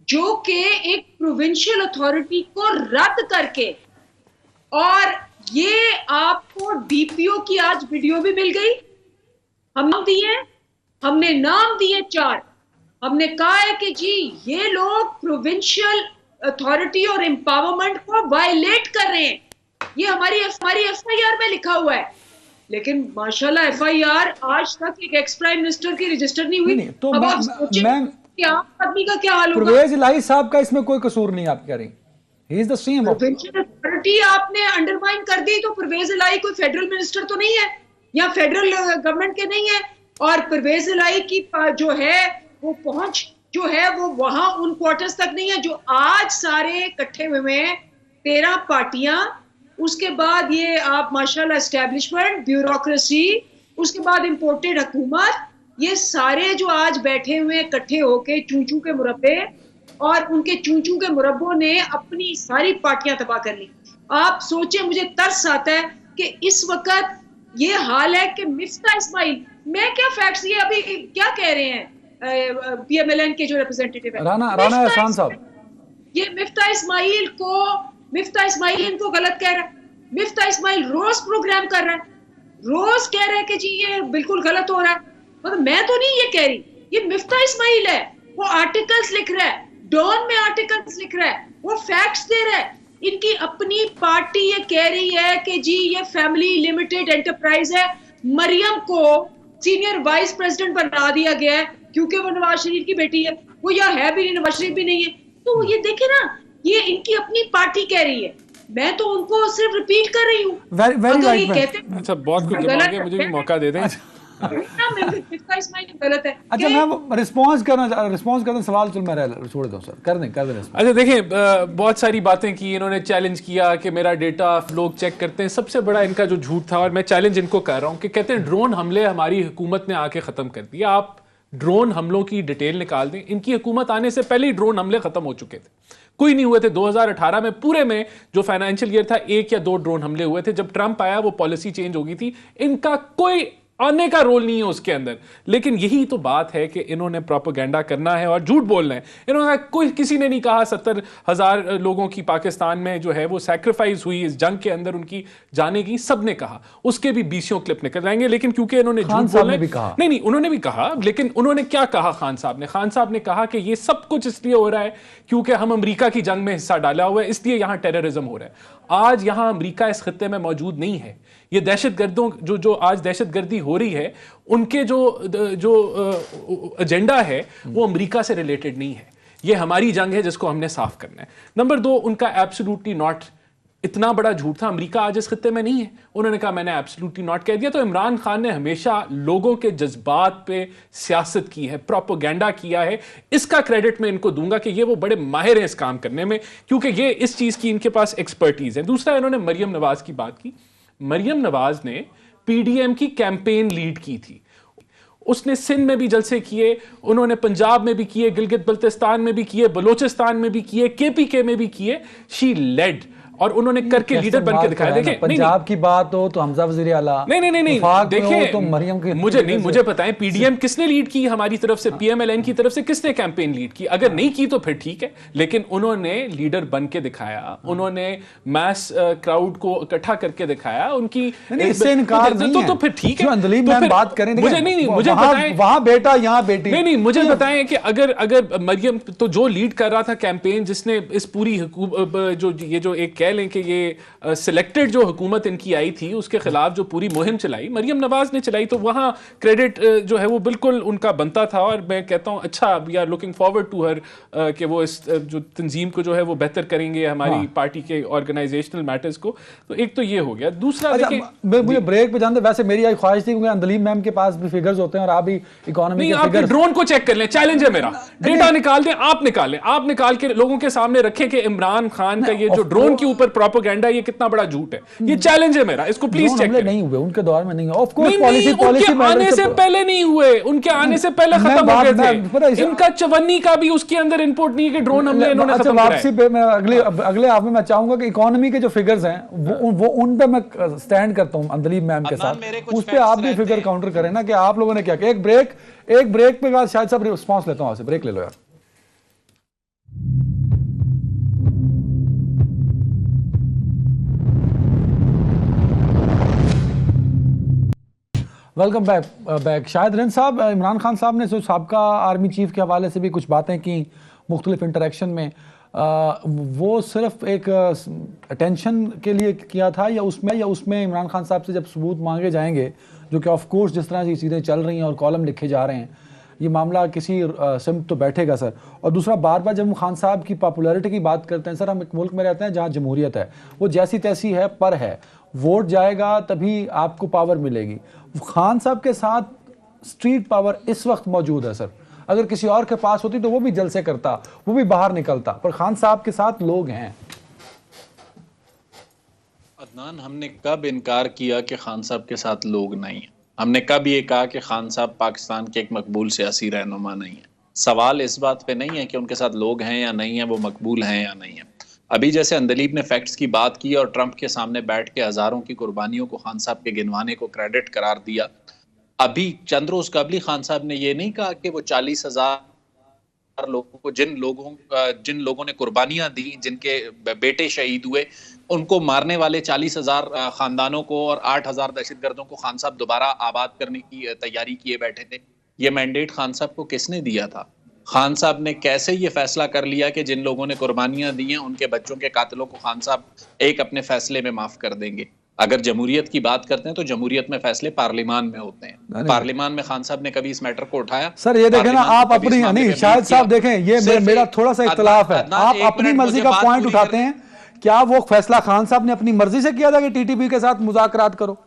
जो कि एक प्रोविंशियल अथॉरिटी को रद्द करके, और ये आपको डीपीओ की आज वीडियो भी मिल गई, हमने नाम दिए 4, हमने कहा है कि जी ये लोग प्रोविंशियल अथॉरिटी और एम्पावरमेंट को वायलेट कर रहे हैं, ये हमारी एफआईआर में लिखा हुआ है। लेकिन माशाल्लाह एफआईआर आज तक एक एक्स प्राइम मिनिस्टर की रजिस्टर नहीं हुई। तो मैम आदमी का क्या हाल होगा? परवेज इलाही साहब का इसमें कोई कसूर नहीं, आप कह रही? He is the same. Provincial authority आपने अंडरमाइन कर दी, तो परवेज इलाही कोई फेडरल मिनिस्टर तो नहीं है या फेडरल गवर्नमेंट के नहीं है, और परवेज इलाही की जो है वो पहुंच जो है वो वहां उन क्वार्टर्स तक नहीं है जो आज सारे इकट्ठे हुए हैं 13 पार्टियां, उसके बाद ये आप माशाल्लाह एस्टेब्लिशमेंट, ब्यूरोक्रेसी, उसके बाद इंपोर्टेड हुकूमत, ये सारे जो आज बैठे हुए इकट्ठे होके चूचू के मुरब्बे, और उनके चूचू के मुरब्बों ने अपनी सारी पार्टियां तबाह कर ली। आप सोचें, मुझे तरस आता है कि इस वक्त ये हाल है कि मिफ्ता इस्माइल, मैं क्या फैक्ट्स, ये अभी क्या कह रहे हैं पीएमएलएन के जो रिप्रेजेंटेटिव है राना एहसान साहब, ये मिफ्ता इस्माइल इनको गलत कह रहा है। मिफ्ता इस्माइल रोज प्रोग्राम कर रहा है, रोज कह रहा है कि जी ये बिल्कुल गलत हो रहा है। मतलब मैं तो नहीं ये कह रही, ये मिफ्ता इस्माइल है, वो आर्टिकल्स लिख रहा है, डॉन में आर्टिकल्स लिख रहा है, वो फैक्ट्स दे रहा है। इनकी अपनी पार्टी ये कह रही है कि जी ये फैमिली लिमिटेड एंटरप्राइज है, मरियम को सीनियर वाइस प्रेसिडेंट बना दिया गया है क्योंकि वो नवाज शरीफ की बेटी है, वो या है भी नहीं, नवाज शरीफ भी नहीं है। तो ये देखे ना, ये इनकी अपनी पार्टी कह रही है, मैं तो उनको सिर्फ रिपीट कर रही हूँ। अगर ये कहते अच्छा, बहुत कुछ जमा गया, मुझे भी मौका दे दें। गलत है। अच्छा मैं रिस्पॉन्स करना सवाल चल मैं छोड़ दूं सर, कर दें अच्छा देखिए, बहुत सारी बातें की इन्होंने, चैलेंज किया कि मेरा डेटा लोग चेक करते हैं। सबसे बड़ा इनका जो झूठ था, और मैं चैलेंज इनको कर रहा हूं, कि कहते हैं ड्रोन हमले हमारी हुकूमत ने आके खत्म कर दिया। आप ड्रोन हमलों की डिटेल निकाल दें, इनकी हुकूमत आने से पहले ही ड्रोन हमले खत्म हो चुके थे, कोई नहीं हुए थे। 2018 में पूरे में जो फाइनेंशियल ईयर था 1 या 2 ड्रोन हमले हुए थे। जब ट्रंप आया वो पॉलिसी चेंज हो गई थी, इनका कोई आने का रोल नहीं है उसके अंदर। लेकिन यही तो बात है कि इन्होंने प्रोपेगेंडा करना है और झूठ बोलना है। इन्होंने कोई, किसी ने नहीं कहा 70,000 लोगों की पाकिस्तान में जो है वो सैक्रिफाइस हुई इस जंग के अंदर, उनकी जाने की, सब ने कहा। उसके भी 20 क्लिप निकल जाएंगे। लेकिन क्योंकि इन्होंने झूठ बोला, नहीं उन्होंने भी कहा, लेकिन उन्होंने क्या कहा खान साहब ने कहा कि ये सब कुछ इसलिए हो रहा है क्योंकि हम अमेरिका की जंग में हिस्सा डाला हुआ है, इसलिए यहां टेररिज्म हो रहा है। आज यहां अमेरिका इस खित्ते में मौजूद नहीं है। ये दहशतगर्दों जो आज दहशतगर्दी हो रही है, उनके जो एजेंडा है वो अमेरिका से रिलेटेड नहीं है। ये हमारी जंग है जिसको हमने साफ करना है। नंबर 2, उनका एब्सोल्युटली नॉट, इतना बड़ा झूठ था। अमेरिका आज इस खित्ते में नहीं है। उन्होंने कहा मैंने एब्सोल्युटली नॉट कह दिया। तो इमरान खान ने हमेशा लोगों के जज्बात पे सियासत की है, प्रोपेगेंडा किया है। इसका क्रेडिट मैं इनको दूंगा कि ये वो बड़े माहिर हैं इस काम करने में, क्योंकि ये इस चीज की इनके पास एक्सपर्टीज है। दूसरा, इन्होंने मरियम नवाज की बात की। मरियम नवाज ने पीडीएम की कैंपेन लीड की थी। उसने सिंध में भी जलसे किए, उन्होंने पंजाब में भी किए, गिलगित बल्तिस्तान में भी किए, बलूचिस्तान में भी किए, केपीके में भी किए। शी लेड, और उन्होंने करके लीडर बन के दिखाया। देखिए, पंजाब की बात हो तो हमजा वजीर आला, नहीं, देखिए तो मरियम की, मुझे बताएं पीडीएम किसने लीड की हमारी तरफ से, पीएमएलएन की तरफ से किसने कैंपेन लीड की? अगर नहीं की तो फिर ठीक है, लेकिन उन्होंने लीडर बन के दिखाया, उन्होंने मैस क्राउड को इकट्ठा करके दिखाया। उनकी इससे इनकार नहीं है, तो फिर ठीक है। अंदलीब मैम बात करें, मुझे बताएं, वहां बेटा यहाँ बेटी, नहीं मुझे बताएं कि अगर मरियम तो जो लीड कर रहा था कैंपेन, जिसने इस पूरी जो एक कह लें कि ये सिलेक्टेड जो हुकूमत इनकी आई थी उसके खिलाफ जो पूरी मुहिम चलाई, मरियम नवाज ने चलाई, तो वहां क्रेडिट जो है वो बिल्कुल उनका बनता था। और मैं कहता हूं अच्छा, we are looking forward to her कि वो इस जो तंजीम को जो है वो बेहतर करेंगे, हमारी पार्टी के ऑर्गेनाइजेशनल मैटर्स को। तो एक तो ये हो गया। दूसरा, मुझे ब्रेक पे जानते, वैसे मेरी ख्वाहिश थी क्योंकि अंदलीब मैम के पास भी फिगर्स होते हैं और आप भी इकोनॉमी के फिगर्स, ड्रोन को चेक कर लें, चैलेंज है मेरा, डेटा निकाल दें, आप निकाल के लोगों के सामने रखें कि इमरान खान का ये जो ड्रोन के ऊपर प्रोपेगेंडा, ये कितना बड़ा झूठ है। ये चैलेंज है मेरा, इसको प्लीज चेक करें। नहीं हुए उनके दौर में, नहीं हुआ। ऑफ कोर्स पॉलिसी आने से पहले नहीं हुए, उनके आने से पहले खत्म हो गए थे। इनका चवन्नी का भी उसके अंदर इनपुट नहीं है कि ड्रोन हमले इन्होंने खत्म किया है। वापसी पे मैं अगले आप में मैं चाहूंगा कि इकोनॉमी के जो फिगर्स हैं वो उन पे मैं स्टैंड करता हूं अंदलीब मैम के साथ। उस पे आप भी फिगर काउंटर करें ना कि आप लोगों ने क्या किया। एक ब्रेक पे बाद शायद सब रिस्पांस लेता हूं, आपसे ब्रेक ले लो यार। Welcome back. शाहिद रिंद साहब, इमरान खान साहब ने जो साबका आर्मी चीफ के हवाले से भी कुछ बातें की मुख्तलिफ इंटरेक्शन में, वो सिर्फ एक अटेंशन के लिए किया था या उसमें इमरान खान साहब से जब सबूत मांगे जाएंगे, जो कि ऑफ कोर्स जिस तरह से चीज़ें चल रही हैं और कॉलम लिखे जा रहे हैं, ये मामला किसी सिमत तो बैठेगा सर। और दूसरा, बार बार जब हम खान साहब की पॉपुलैरिटी की बात करते हैं सर, हम एक मुल्क में रहते हैं जहाँ जमहूरियत है, वो जैसी तैसी है पर है, वोट जाएगा तभी आपको पावर मिलेगी। खान साहब के साथ स्ट्रीट पावर इस वक्त मौजूद है सर, अगर किसी और के पास होती तो वो भी जलसे करता, वो भी बाहर निकलता, पर खान साहब के साथ लोग हैं। अदनान, हमने कब इनकार किया कि खान साहब के साथ लोग नहीं हैं? हमने कब ये कहा कि खान साहब पाकिस्तान के एक मकबूल सियासी रहनुमा नहीं है? सवाल इस बात पे नहीं है कि उनके साथ लोग हैं या नहीं है, वो मकबूल हैं या नहीं है। अभी जैसे अंदलीब ने फैक्ट्स की बात की और ट्रंप के सामने बैठ के हजारों की कुर्बानियों को खान साहब के गिनवाने को क्रेडिट करार दिया। अभी चंद रोज कबली खान साहब ने ये नहीं कहा कि वो 40,000 लोगों को, जिन लोगों ने कुर्बानियां दी, जिनके बेटे शहीद हुए, उनको मारने वाले 40,000 खानदानों को और 8,000 दहशतगर्दों को खान साहब दोबारा आबाद करने की तैयारी किए बैठे थे। ये मैंडेट खान साहब को किसने दिया था? खान साहब ने कैसे ये फैसला कर लिया कि जिन लोगों ने कुर्बानियां दी हैं उनके बच्चों के कातिलों को खान साहब एक अपने फैसले में माफ कर देंगे? अगर जमहूरियत की बात करते हैं तो जमहूरियत में फैसले पार्लियामान में होते हैं। पार्लियामान में खान साहब ने कभी इस मैटर को उठाया? सर ये देखें ना, आप अपनी नहीं, शाहिद साहब देखें, ये मेरा थोड़ा सा इख्तिलाफ है। आप अपनी मर्जी का पॉइंट उठाते हैं, क्या वो फैसला खान साहब ने अपनी मर्जी से किया था कि टीटीपी के साथ मुज़ाकरात करो?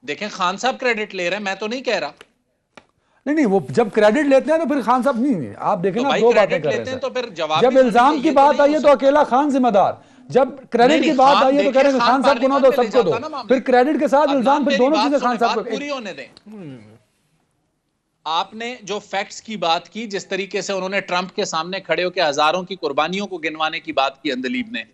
देखें, खान साहब क्रेडिट ले रहे हैं, मैं तो नहीं कह रहा। नहीं, वो जब क्रेडिट लेते हैं तो फिर खान साहब नहीं, आप देखें ना, दो बातें कर रहे हैं। तो फिर जब इल्जाम की बात आई है तो अकेला खान जिम्मेदार, जब क्रेडिट की बात आई है तो कह रहे हैं खान साहब को ना दो, सबको दो, फिर क्रेडिट के साथ इल्जाम, फिर दोनों चीजें खान साहब को। पूरी होने दें। आपने जो फैक्ट्स की बात की, जिस तरीके से उन्होंने ट्रंप के सामने खड़े होकर हजारों की कुर्बानियों को गिनवाने की बात की अंदलीब ने,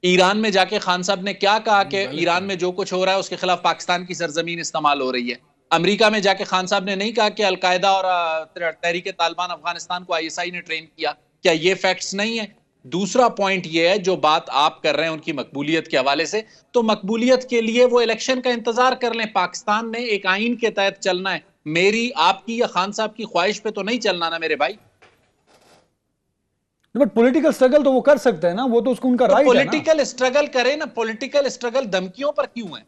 ईरान में जाके खान साहब ने क्या कहा कि ईरान में जो कुछ हो रहा है उसके खिलाफ पाकिस्तान की सरजमीन इस्तेमाल हो रही है। अमेरिका में जाके खान साहब ने नहीं कहा कि अलकायदा और तहरीक तालिबान अफगानिस्तान को ISI ने ट्रेन किया। क्या ये फैक्ट्स नहीं है? दूसरा पॉइंट ये है, जो बात आप कर रहे हैं उनकी मकबूलियत के हवाले से, तो मकबूलियत के लिए वो इलेक्शन का इंतजार कर लें। पाकिस्तान ने एक आइन के तहत चलना है, मेरी, आपकी या खान साहब की ख्वाहिश पे तो नहीं चलना ना मेरे भाई। बट पॉलिटिकल स्ट्रगल तो वो कर सकते हैं ना, वो तो उसको उनका राइट है ना। पॉलिटिकल स्ट्रगल करें ना। पॉलिटिकल स्ट्रगल धमकियों पर क्यों है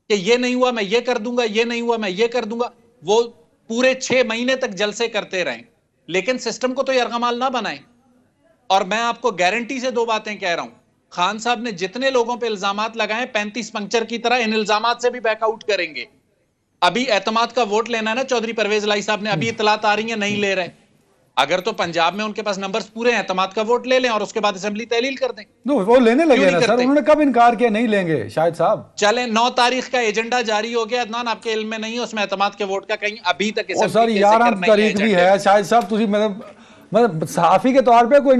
कि ये नहीं हुआ मैं ये कर दूंगा, ये नहीं हुआ मैं ये कर दूंगा? वो पूरे 6 महीने तक जलसे करते रहें, लेकिन सिस्टम को तो यरगमाल ना बनाएं। और मैं आपको गारंटी से 2 बातें कह रहा हूं, खान साहब ने जितने लोगों पे इल्जामात लगाए 35 पंक्चर की तरह इन इल्जामात से भी बैकआउट करेंगे। अभी एतमाद का वोट लेना है ना चौधरी परवेज लाई साहब ने, अभी इतलात आ रही है नहीं ले रहे। अगर तो पंजाब में उनके पास नंबर्स पूरे हैं, एतमाद का वोट ले लें और उसके बाद असेंबली तहलील कर दें। वो लेने लगे ना सर, उन्होंने कब इनकार किया नहीं लेंगे शाहिद साहब? चलें, 9 तारीख का एजेंडा जारी हो गया अदनान, आपके इल्म में नहीं है उसमें एतमाद के वोट का कहीं अभी तक सर 11 तारीख भी है शाहिद साहब, तुझे मतलब सहाफी के तौर पे कोई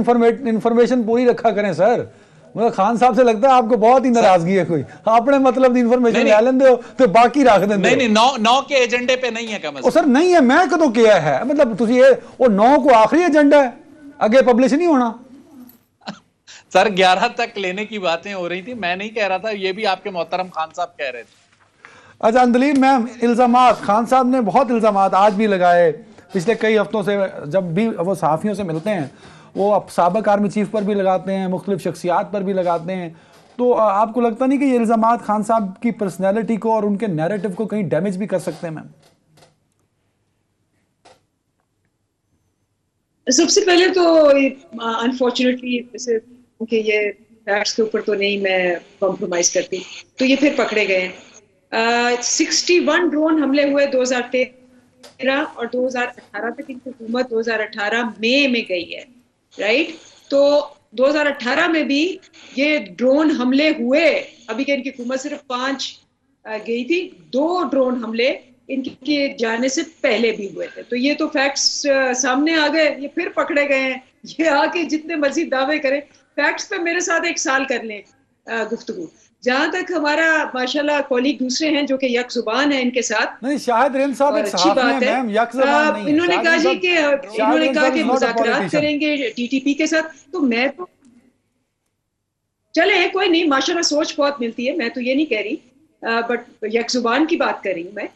इंफॉर्मेशन पूरी रखा करें सर। मतलब खान साहब से लगता है आपको बहुत ही नाराजगी है, कोई आपने मतलब इंफॉर्मेशन ले लेंदे हो तो बाकी रख देंगे। नहीं 9 के एजेंडे पे नहीं है कम से कम। सर नहीं है, मैं कदों किया है, मतलब तुझे ये वो 9 को आखिरी एजेंडा है, आगे पब्लिश नहीं होना। सर 11 तक लेने की बातें हो रही थी, मैं नहीं कह रहा था, ये भी आपके मोहतरम खान साहब कह रहे थे। अच्छा अंदलीब मैम, इल्जामात खान साहब ने बहुत इल्जामात आज भी लगाए, पिछले कई हफ्तों से जब भी वो सहाफ़ियों से मिलते हैं वो अब साबिक आर्मी चीफ पर भी लगाते हैं, मुख्तलिफ शख्सियात पर भी लगाते हैं। तो आपको लगता नहीं कि ये इल्जामात खान साहब की पर्सनैलिटी को और उनके नैरेटिव को कहीं डैमेज भी कर सकते हैं मैम? सबसे पहले तो अनफॉर्चुनेटली जैसे कि ये फैक्ट्स के ऊपर तो नहीं मैं कॉम्प्रोमाइज करती, तो ये फिर पकड़े गए। 61 ड्रोन हमले हुए 2013 और 2018 तक, इनकी हुकूमत 2018 मई में गई है, राइट? तो 2018 में भी ये ड्रोन हमले हुए, अभी के इनकी हुकूमत सिर्फ 5 गई थी, 2 ड्रोन हमले इनके जाने से पहले भी हुए थे। तो ये तो फैक्ट्स सामने आ गए, ये फिर पकड़े गए हैं। ये आके जितने मर्जी दावे करें, फैक्ट्स पे मेरे साथ 1 साल कर लें गुफ्तगू। जहां तक हमारा माशाल्लाह कॉलीग दूसरे हैं जो कि यक जुबान है इनके साथ, नहीं शाहिद रेन साहब एक अच्छी बात है। इन्होंने कहा जी कि इन्होंने कहा कि मुज़ाकरात करेंगे टीटीपी के साथ, तो मैं तो चले कोई नहीं, माशाल्लाह सोच बहुत मिलती है, मैं तो ये नहीं कह रही, बट यक जुबान की बात कर रही हूँ मैं।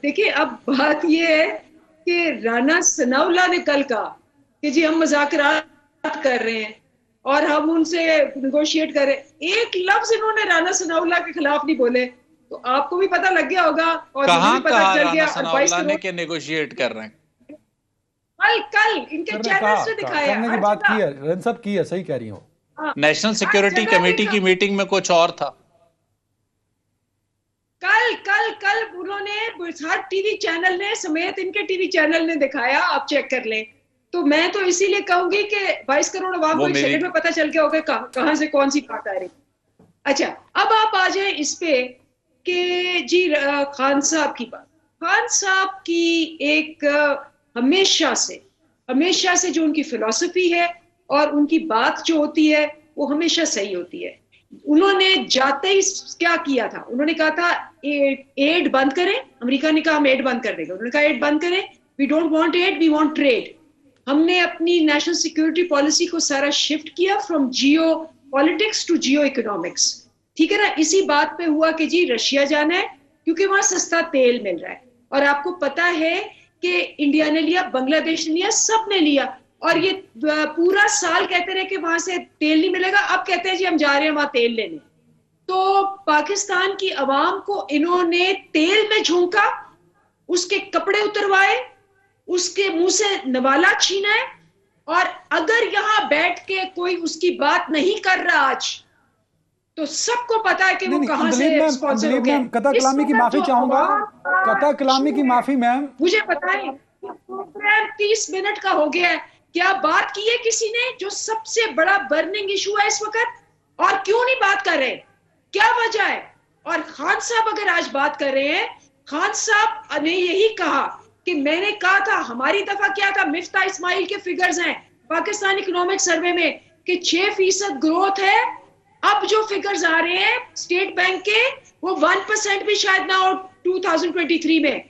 देखिए अब बात ये है कि राना सनाउल्लाह ने कल कहा कि जी हम मुज़ाकरात कर रहे हैं और हम उनसे नेगोशिएट कर रहे हैं। एक लफ्ज इन्होंने राना सनाउल्लाह के खिलाफ नहीं बोले, तो आपको भी पता लग गया होगा और मुझे भी पता चल गया। सनाउल्लाह ने कि नेगोशिएट कर रहे हैं? कल इनके सर ने चैनल्स ने दिखाया करने की हर बात जगह। की है, रन साहब की है, सही कह रही हो। नेशनल सिक्योरिटी जगह कमेटी देखा। की मीटिंग में कुछ और था। कल कल कल उन्होंने हर टीवी चैनल ने समेत इनके टीवी चैनल ने दिखाया, आप चेक कर लें। तो मैं तो इसीलिए कहूंगी कि 22 करोड़ अवाम को एक सेकंड में पता चल गया होगा कहां से कौन सी बात आ रही। अच्छा, अब आप आ जाए इस पे कि जी खान साहब की बात। खान साहब की एक हमेशा से जो उनकी फिलॉसफी है और उनकी बात जो होती है वो हमेशा सही होती है। उन्होंने जाते ही क्या किया था, उन्होंने कहा था एड बंद करें। अमेरिका ने कहा हम एड बंद कर देंगे, उन्होंने कहा एड बंद करें, we don't want aid, we want trade. हमने अपनी नेशनल सिक्योरिटी पॉलिसी को सारा शिफ्ट किया from geopolitics to geoeconomics, ठीक है ना। इसी बात पे हुआ कि जी रशिया जाना है क्योंकि वहां सस्ता तेल मिल रहा है, और आपको पता है कि इंडिया ने लिया, बांग्लादेश ने लिया, सब ने लिया, और ये पूरा साल कहते रहे कि वहां से तेल नहीं मिलेगा। अब कहते हैं जी हम जा रहे हैं वहां तेल लेने। तो पाकिस्तान की आवाम को इन्होंने तेल में झोंका, उसके कपड़े उतरवाए, उसके मुंह से नवाला छीना है, और अगर यहां बैठ के कोई उसकी बात नहीं कर रहा आज, तो सबको पता है कि वो कहां से स्पॉन्सर हो गया। कता कलामी की माफी चाहूंगा, कता कलामी की माफी मैम। मुझे बताएं, प्रोग्राम 30 मिनट का हो गया है, क्या बात की है किसी ने जो सबसे बड़ा बर्निंग इशू है इस वक्त, और क्यों नहीं बात कर रहे, क्या वजह है? और खान साहब अगर आज बात कर रहे हैं, खान साहब ने यही कहा कि मैंने कहा था, हमारी दफा क्या था, मिफ्ता इस्माइल के फिगर्स हैं पाकिस्तान इकोनॉमिक सर्वे में कि 6% ग्रोथ है। अब जो फिगर्स आ रहे हैं स्टेट बैंक के, वो 1% भी शायद ना हो 2023 में।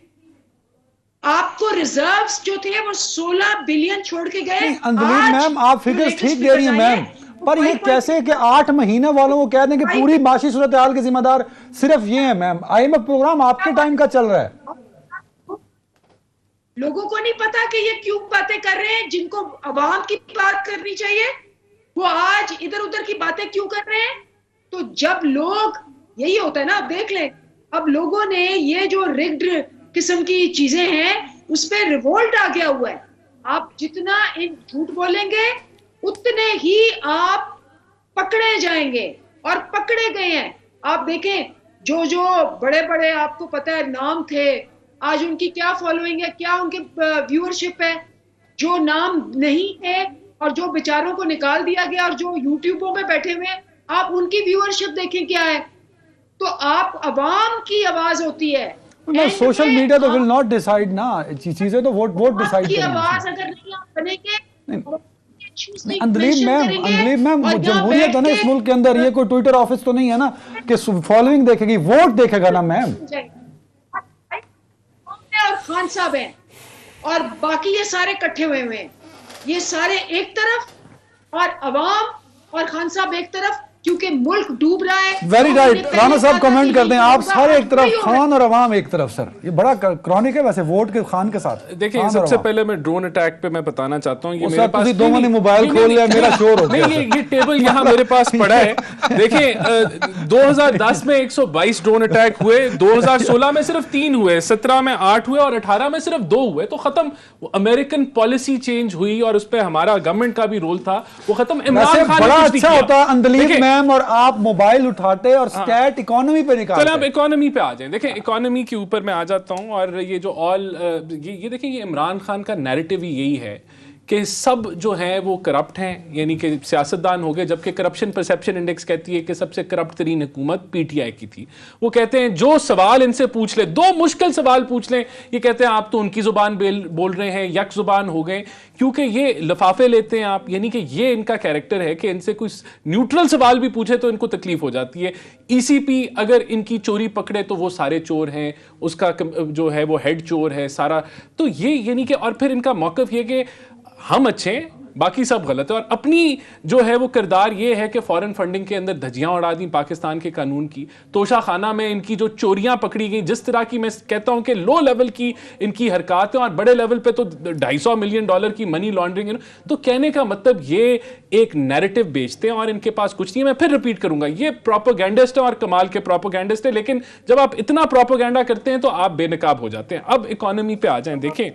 आपको रिजर्व्स जो थे वो 16 बिलियन छोड़ के गए। अंजलि मैम आप फिगर्स ठीक दे रही हैं मैम, पर ये कैसे कि 8 महीने वालों को कह दें कि पूरी माशी सूरत हाल के जिम्मेदार सिर्फ ये हैं मैम। IMF प्रोग्राम आपके टाइम का चल रहा है, लोगों को नहीं पता कि ये क्यों बातें कर रहे हैं। जिनको अवाम की बात करनी चाहिए वो आज इधर उधर की बातें क्यों कर रहे हैं। तो जब लोग, यही होता है ना, आप देख लें, अब लोगों ने ये जो रिग्ड किस्म की चीजें हैं उस पर रिवोल्ट आ गया हुआ है। आप जितना इन झूठ बोलेंगे उतने ही आप पकड़े जाएंगे, और पकड़े गए हैं। आप देखें जो जो बड़े बड़े आपको पता है नाम थे, आज उनकी क्या फॉलोइंग है, क्या उनके व्यूअरशिप है। जो नाम नहीं है और जो बेचारों को निकाल दिया गया और जो यूट्यूबों पे बैठे हुए हैं, आप उनकी व्यूअरशिप देखें क्या है। तो आप अवाम की आवाज होती है। सोशल मीडिया तो विल नॉट डिसाइड ना, चीजें तो वोट डिसाइड करेंगे। आवाज अगर नहीं आप बनेंगे, अंजलि मैम जमहूरियत है ना इस मुल्क के अंदर, ये कोई ट्विटर ऑफिस तो नहीं है ना कि फॉलोइंग देखेगी, वोट देखेगा ना मैम। और खान साहब हैं और बाकी ये सारे इकट्ठे हुए हैं, ये सारे एक तरफ और अवाम और खान साहब एक तरफ, क्योंकि मुल्क डूब रहा है। वेरी राइट, राणा साहब कमेंट करते हैं, आप सारे एक तरफ, खान और अवाम एक तरफ। सर ये बड़ा क्रॉनिक है वैसे वोट के खान के साथ। देखिए सबसे पहले मैं ड्रोन अटैक पे मैं बताना चाहता हूँ, ये मेरे पास दोनों ने मोबाइल खोल लिया, मेरा शोर हो गया। ये टेबल यहाँ मेरे पास पड़ा है। देखिए 2010 में 122 ड्रोन अटैक हुए, 2016 में सिर्फ 3 हुए, 17 में 8 हुए और 18 में सिर्फ 2 हुए। तो खत्म। अमेरिकन पॉलिसी चेंज हुई और उस पर हमारा गवर्नमेंट का भी रोल था, वो खत्म। इमरान खान बड़ा अच्छा होता अंदलीब मैम और आप मोबाइल उठाते और स्टैट इकोनॉमी पे निकालते। चलो आप इकोनॉमी पे आ जाएं। देखिए इकोनॉमी के ऊपर मैं आ जाता हूं, और ये जो ये देखिए, ये इमरान खान का नैरेटिव ही यही है कि सब जो है वो करप्ट हैं, यानी कि सियासतदान हो गए, जबकि करप्शन परसेप्शन इंडेक्स कहती है कि सबसे करप्ट तरीन हुकूमत PTI की थी। वो कहते हैं जो सवाल इनसे पूछ ले, 2 मुश्किल सवाल पूछ लें, ये कहते हैं आप तो उनकी जुबान बोल रहे हैं, यक जुबान हो गए, क्योंकि ये लिफाफे लेते हैं आप। यानी कि ये इनका कैरेक्टर है कि इनसे कुछ न्यूट्रल सवाल भी पूछे तो इनको तकलीफ हो जाती है। ECP अगर इनकी चोरी पकड़े तो वो सारे चोर हैं, उसका जो है वो हेड चोर है सारा। तो ये यानी कि, और फिर इनका मौक़िफ़ ये कि हम अच्छे हैं बाकी सब गलत है, और अपनी जो है वो किरदार ये है कि फॉरेन फंडिंग के अंदर धज्जियां उड़ा दी पाकिस्तान के कानून की। तोशा खाना में इनकी जो चोरियां पकड़ी गई, जिस तरह की मैं कहता हूं कि लो लेवल की इनकी हरकत है, और बड़े लेवल पे तो $250 मिलियन की मनी लॉन्ड्रिंग है। तो कहने का मतलब ये एक नैरेटिव बेचते हैं और इनके पास कुछ नहीं है। मैं फिर रिपीट करूंगा, ये प्रोपेगेंडिस्ट है और कमाल के प्रोपेगेंडिस्ट है, लेकिन जब आप इतना प्रोपेगेंडा करते हैं तो आप बेनकाब हो जाते हैं। अब इकोनॉमी पे आ जाएं। देखें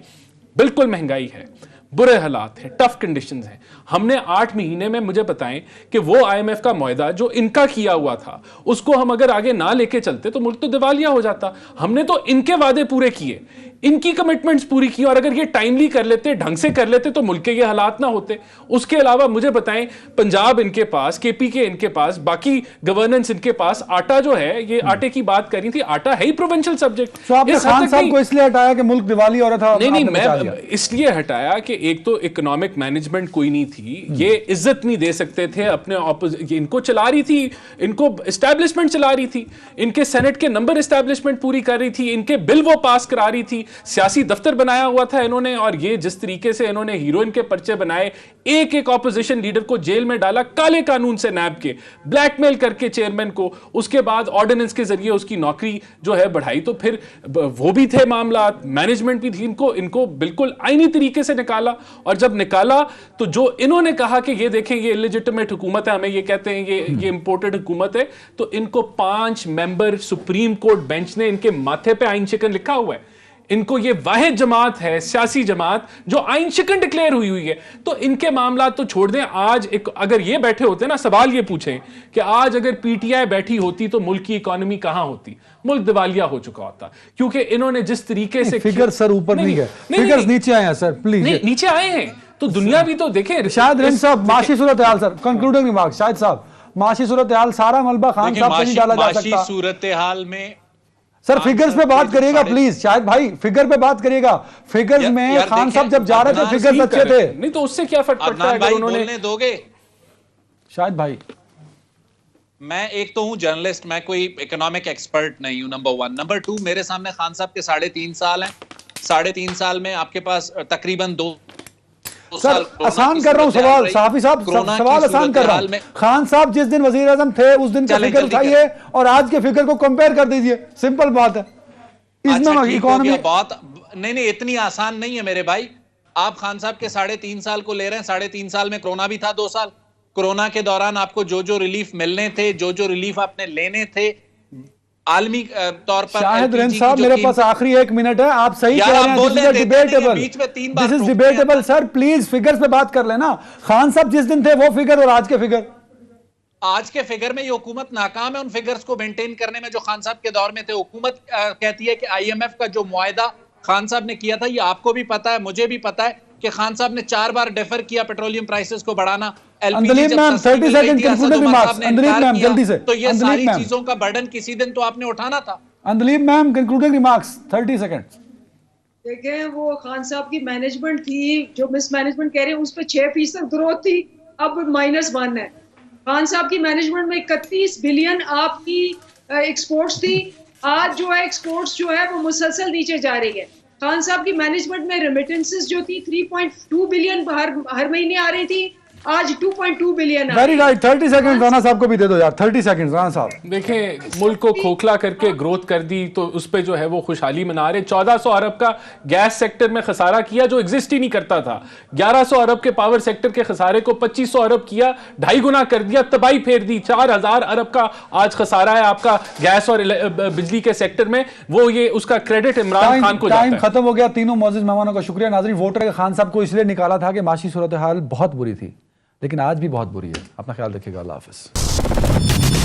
बिल्कुल महंगाई है, बुरे हालात हैं, टफ कंडीशंस हैं। हमने 8 महीने में, मुझे बताएं कि वो आईएमएफ का मुआहदा जो इनका किया हुआ था उसको हम अगर आगे ना लेके चलते तो मुल्क तो दिवालिया हो जाता। हमने तो इनके वादे पूरे किए, इनकी कमिटमेंट्स पूरी की, और अगर ये टाइमली कर लेते, ढंग से कर लेते तो मुल्क के ये हालात ना होते। उसके अलावा मुझे बताएं, पंजाब इनके पास, केपीके इनके पास, बाकी गवर्नेंस इनके पास, आटा जो है, ये आटे की बात करी थी, आटा है ही प्रोविंशियल सब्जेक्ट। तो आपने खान साहब को इसलिए हटाया कि मुल्क दिवाली हो रहा था? नहीं, मैं इसलिए हटाया कि एक तो इकोनॉमिक मैनेजमेंट कोई नहीं थी, ये इज्जत नहीं दे सकते थे अपने इनको चला रही थी, इनको एस्टैब्लिशमेंट चला रही थी, इनके सेनेट के नंबर एस्टैब्लिशमेंट पूरी कर रही थी, इनके बिल वो पास करा रही थी, सियासी दफ्तर बनाया हुआ था इन्होंने। और ये जिस तरीके से इन्होंने हीरोइन के पर्चे बनाए, एक एक ऑपोजिशन लीडर को जेल में डाला काले कानून से नैब के, ब्लैकमेल करके चेयरमैन को, उसके बाद ऑर्डिनेंस के जरिए उसकी नौकरी जो है बढ़ाई। तो फिर वो भी थे मामला, मैनेजमेंट भी थी, इनको बिल्कुल आईनी तरीके से निकाला। और जब निकाला तो जो इन्होंने कहा कि ये देखें ये इलेजिटिमेट हुकूमत है, हमें ये कहते हैं ये इंपोर्टेड हुकूमत है, तो इनको 5 मेंबर सुप्रीम कोर्ट बेंच ने इनके माथे पे आइन शिकन लिखा हुआ है। इनको ये वाहिद जमात है, सियासी जमात, जो आइन शिकन डिक्लेयर हुई है। तो इनके मामला तो छोड़ दें। आज अगर ये बैठे होते ना, सवाल ये पूछें कि आज अगर पीटीआई बैठी होती तो मुल्क की इकोनॉमी कहां होती? मुल्क दिवालिया हो चुका होता, क्योंकि इन्होंने जिस तरीके से फिगर सर ऊपर नहीं गए, फिगर्स नीचे आए हैं सर, प्लीज। नहीं, नीचे आए हैं तो दुनिया भी तो देखें। शायद रिंग साहब, माशी सूरत हाल सर, कंक्लूडिंग रिमार्क शायद साहब, माशी सूरत हाल सारा मलबा खान साहब पे नहीं डाला जा सकता। माशी सूरत हाल में सर फिगर्स पे बात करिएगा प्लीज, शायद भाई फिगर पे बात करिएगा। फिगर्स में खान साहब जब जा रहे थे फिगर्स अच्छे थे। नहीं तो उससे क्या फर्क पड़ता है अगर उन्होंने बोलने दोगे? शायद भाई, मैं एक तो हूं जर्नलिस्ट, मैं कोई इकोनॉमिक एक्सपर्ट नहीं हूं, नंबर 1। नंबर 2, मेरे सामने खान साहब के 3.5 साल हैं। 3.5 साल में आपके पास तकरीबन 2 सर आसान कर रहा हूं सवाल, साहफी साहब सवाल आसान कर रहा हूं। खान साहब जिस दिन वजीर आजम थे उस दिन का फिगर उठाइए और आज के फिगर को कंपेयर कर दीजिए, सिंपल बात है। अच्छा, इकोनॉमी बात नहीं, इतनी आसान नहीं है मेरे भाई। आप खान साहब के 3.5 साल को ले रहे हैं। 3.5 साल में कोरोना भी था, 2 साल। कोरोना के दौरान आपको जो रिलीफ मिलने थे, जो रिलीफ आपने लेने थे, आलमी तौर पर। शाहिद रिंग साहब, मेरे पास आखिरी 1 मिनट है, आप सही कह रहे हैं, debatable, this is debatable sir, please figures पे बात कर लेना। खान साहब जिस दिन थे वो फिगर और आज के फिगर, आज के फिगर में ये हुकूमत नाकाम है उन फिगर्स को मेंटेन करने में जो खान साहब के दौर में थे। हुकूमत कहती है कि आईएमएफ का जो मुआहदा खान साहब ने किया था, ये आपको भी पता है, मुझे भी पता है कि खान साहब ने 4 बार डेफर किया पेट्रोलियम प्राइसेस को बढ़ाना। Andleeb ma'am 30 second concluding remarks, Andleeb ma'am जल्दी से। तो ये सारी चीजों का बर्डन किसी दिन तो आपने उठाना था। Andleeb ma'am concluding remarks 30 second. देखें, वो खान साहब की मैनेजमेंट थी जो मिसमैनेजमेंट कह रहे हैं, उस पर 6% ग्रोथ थी, अब -1 है। खान साहब की मैनेजमेंट में 31 बिलियन आपकी एक्सपोर्ट्स थी, आज जो है एक्सपोर्ट्स जो है वो मुसलसल नीचे जा रही है। खान साहब की मैनेजमेंट में रेमिटेंसेस जो थी 3.2 बिलियन हर महीने आ रही थी, आज 2.2 billion. Very right, 30 second Rana साहब को भी दे दो यार, 30 सेकंड राणा साहब। देखें, मुल्क को खोखला करके ग्रोथ कर दी तो उस पे जो है वो खुशहाली मना रहे। 1400 अरब का गैस सेक्टर में खसारा किया जो एग्जिस्ट ही नहीं करता था। 1100 अरब के पावर सेक्टर के खसारे को 2500 अरब किया, 2.5 गुना कर दिया, तबाही फेर दी। 4000 अरब का आज खसारा है आपका गैस और बिजली के सेक्टर में, वो ये उसका क्रेडिट इमरान खान को जाता है। टाइम खत्म हो गया। तीनों मौजूद मेहमानों का शुक्रिया। नाज़रीन, वोटर के खान साहब को इसलिए निकाला था कि माशी सूरत हाल बहुत बुरी थी, लेकिन आज भी बहुत बुरी है। अपना ख्याल रखिएगा। अल्लाह हाफिज़।